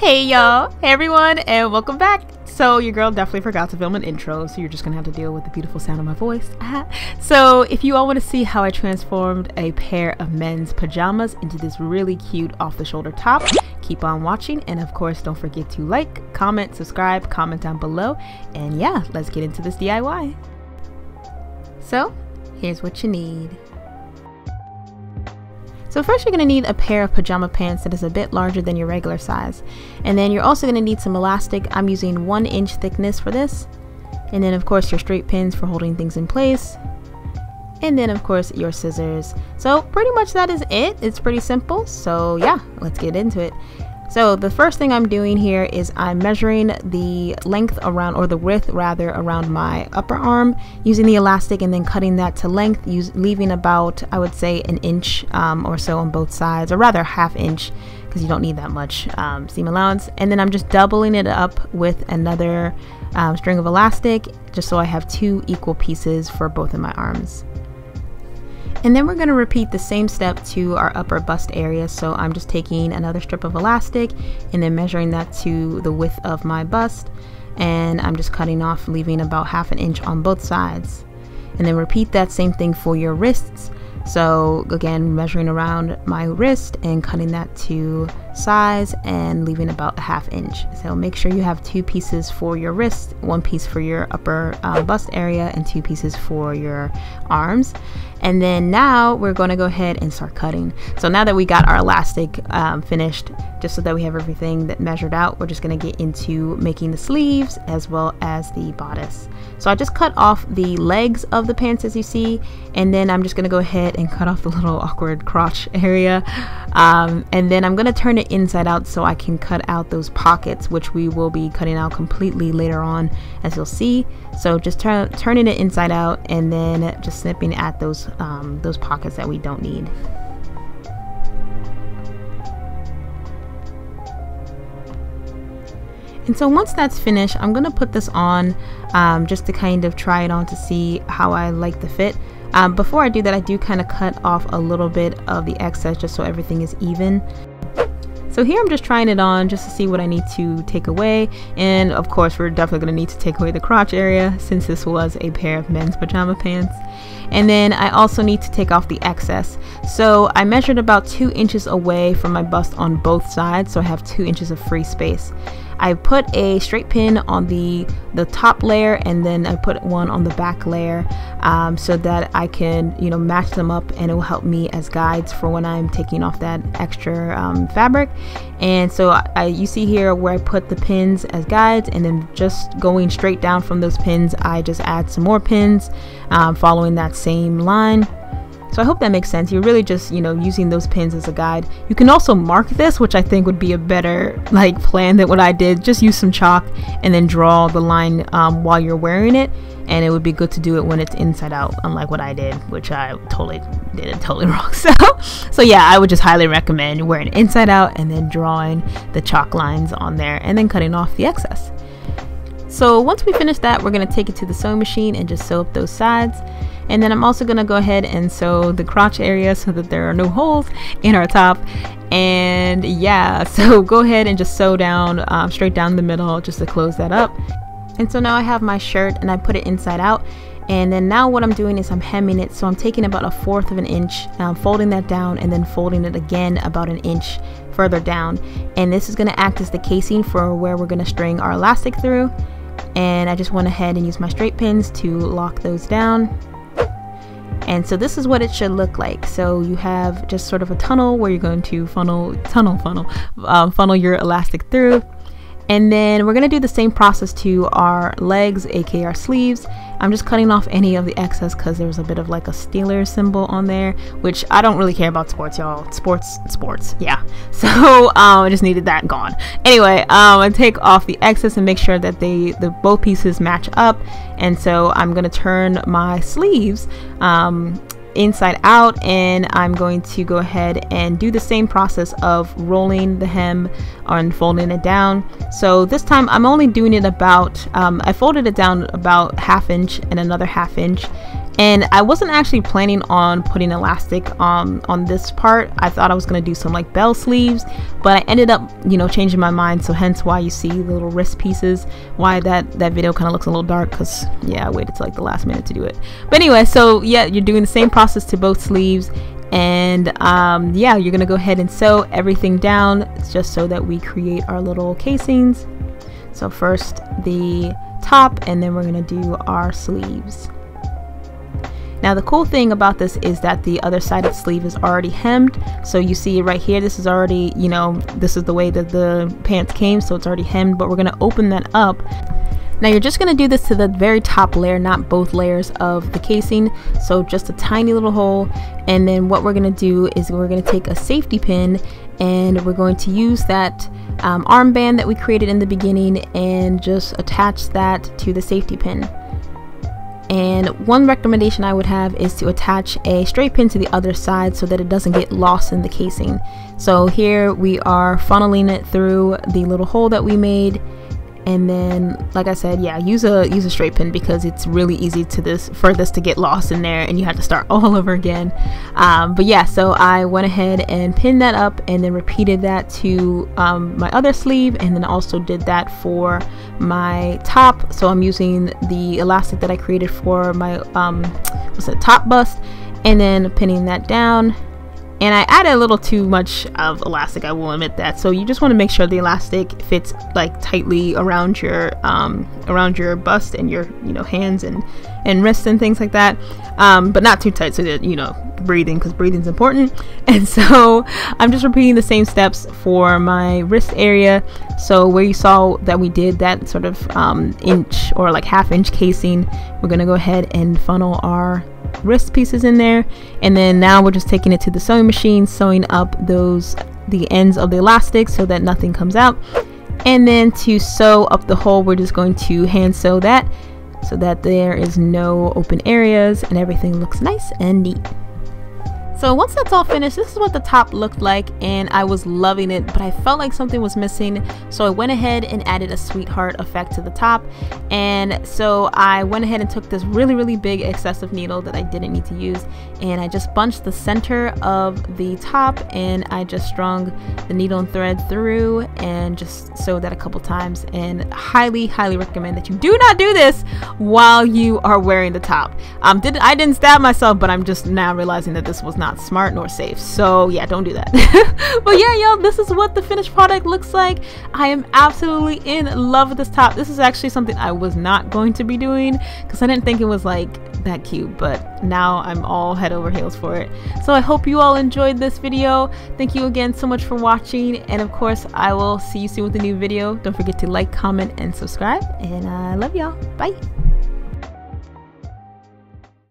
Hey y'all, hey everyone, and welcome back. So your girl definitely forgot to film an intro, so you're just gonna have to deal with the beautiful sound of my voice. So if you all want to see how I transformed a pair of men's pajamas into this really cute off-the-shoulder top, keep on watching, and of course don't forget to like, comment, subscribe, comment down below, and yeah, let's get into this DIY. So here's what you need. So first you're going to need a pair of pajama pants that is a bit larger than your regular size. And then you're also going to need some elastic. I'm using 1 inch thickness for this. And then of course your straight pins for holding things in place. And then of course your scissors. So pretty much that is it. It's pretty simple. So yeah, let's get into it. So the first thing I'm doing here is I'm measuring the length around, or the width rather, around my upper arm using the elastic, and then cutting that to length, leaving about, I would say, 1 inch or so on both sides, or rather 1/2 inch, because you don't need that much seam allowance. And then I'm just doubling it up with another string of elastic, just so I have 2 equal pieces for both of my arms. And then we're going to repeat the same step to our upper bust area. So I'm just taking another strip of elastic and then measuring that to the width of my bust, and I'm just cutting off, leaving about 1/2 inch on both sides. And then repeat that same thing for your wrists. So again, measuring around my wrist and cutting that to size and leaving about 1/2 inch. So make sure you have 2 pieces for your wrist, 1 piece for your upper bust area, and 2 pieces for your arms. And then now we're going to go ahead and start cutting. So now that we got our elastic finished, just so that we have everything that measured out, we're just going to get into making the sleeves as well as the bodice. So I just cut off the legs of the pants, as you see, and then I'm just going to go ahead and cut off the little awkward crotch area, and then I'm going to turn it inside out so I can cut out those pockets, which we will be cutting out completely later on, as you'll see. So just turning it inside out and then just snipping at those pockets that we don't need. And so once that's finished, I'm going to put this on just to kind of try it on to see how I like the fit. Before I do that, I do kind of cut off a little bit of the excess just so everything is even. So here I'm just trying it on just to see what I need to take away, and of course we're definitely going to need to take away the crotch area since this was a pair of men's pajama pants. And then I also need to take off the excess. So I measured about 2 inches away from my bust on both sides, so I have 2 inches of free space. I put a straight pin on the top layer, and then I put one on the back layer so that I can, you know, match them up, and it will help me as guides for when I'm taking off that extra fabric. And so you see here where I put the pins as guides, and then just going straight down from those pins, I just add some more pins following that same line. So I hope that makes sense. You're really just, you know, using those pins as a guide. You can also mark this, which I think would be a better plan than what I did. Just use some chalk and then draw the line while you're wearing it, and it would be good to do it when it's inside out, unlike what I did, which I totally did it totally wrong. So yeah, I would just highly recommend wearing it inside out and then drawing the chalk lines on there and then cutting off the excess. So once we finish that, we're going to take it to the sewing machine and just sew up those sides. And then I'm also going to go ahead and sew the crotch area so that there are no holes in our top. And yeah, so go ahead and just sew down straight down the middle just to close that up. And so now I have my shirt and I put it inside out. And then now what I'm doing is I'm hemming it. So I'm taking about 1/4 of an inch, folding that down, and then folding it again about 1 inch further down. And this is going to act as the casing for where we're going to string our elastic through. And I just went ahead and used my straight pins to lock those down. And so this is what it should look like. So you have just sort of a tunnel where you're going to funnel your elastic through. And then we're going to do the same process to our legs, aka our sleeves. I'm just cutting off any of the excess because there's a bit of like a Steelers symbol on there, which I don't really care about sports, y'all. Sports, yeah. So I just needed that gone. Anyway, I take off the excess and make sure that both pieces match up. And so I'm going to turn my sleeves inside out, and I'm going to go ahead and do the same process of rolling the hem and folding it down. So this time I'm only doing it about I folded it down about 1/2 inch and another 1/2 inch, And I wasn't actually planning on putting elastic on this part. I thought I was going to do some like bell sleeves, but I ended up, you know, changing my mind. So hence why you see the little wrist pieces, why that video kind of looks a little dark, because yeah, I waited till like the last minute to do it. But anyway, so yeah, you're doing the same process to both sleeves. And yeah, you're gonna go ahead and sew everything down just so that we create our little casings. So first the top, and then we're gonna do our sleeves. Now the cool thing about this is that the other side of the sleeve is already hemmed. So you see it right here, this is already, you know, this is the way that the pants came, so it's already hemmed, but we're gonna open that up. Now you're just gonna do this to the very top layer, not both layers of the casing. So just a tiny little hole. And then what we're gonna do is we're gonna take a safety pin, and we're going to use that armband that we created in the beginning and just attach that to the safety pin. And one recommendation I would have is to attach a straight pin to the other side so that it doesn't get lost in the casing. So here we are funneling it through the little hole that we made. And then, like I said, yeah, use a straight pin, because it's really easy for this to get lost in there and you have to start all over again. But yeah, so I went ahead and pinned that up and then repeated that to my other sleeve, and then also did that for my top. So I'm using the elastic that I created for my top bust, and then pinning that down. And I added a little too much of elastic, I will admit that. So you just want to make sure the elastic fits like tightly around your bust and your, you know, hands and wrists and things like that, but not too tight so that, you know, breathing, because breathing is important. And so I'm just repeating the same steps for my wrist area. So where you saw that we did that sort of inch or like half-inch casing, we're gonna go ahead and funnel our wrist pieces in there, and then now we're just taking it to the sewing machine, sewing up the ends of the elastic so that nothing comes out. And then to sew up the hole, we're just going to hand sew that so that there is no open areas and everything looks nice and neat. So once that's all finished, this is what the top looked like, and I was loving it, but I felt like something was missing. So I went ahead and added a sweetheart effect to the top. And so I went ahead and took this really big excessive needle that I didn't need to use, and I just bunched the center of the top, and I just strung the needle and thread through and just sewed that a couple times. And highly recommend that you do not do this while you are wearing the top. I didn't stab myself, but I'm just now realizing that this was not smart nor safe, so yeah, don't do that. But yeah, y'all, this is what the finished product looks like. I am absolutely in love with this top. This is actually something I was not going to be doing because I didn't think it was like that cute, but now I'm all head over heels for it. So I hope you all enjoyed this video. Thank you again so much for watching, and of course I will see you soon with a new video. Don't forget to like, comment, and subscribe, and I love y'all. Bye.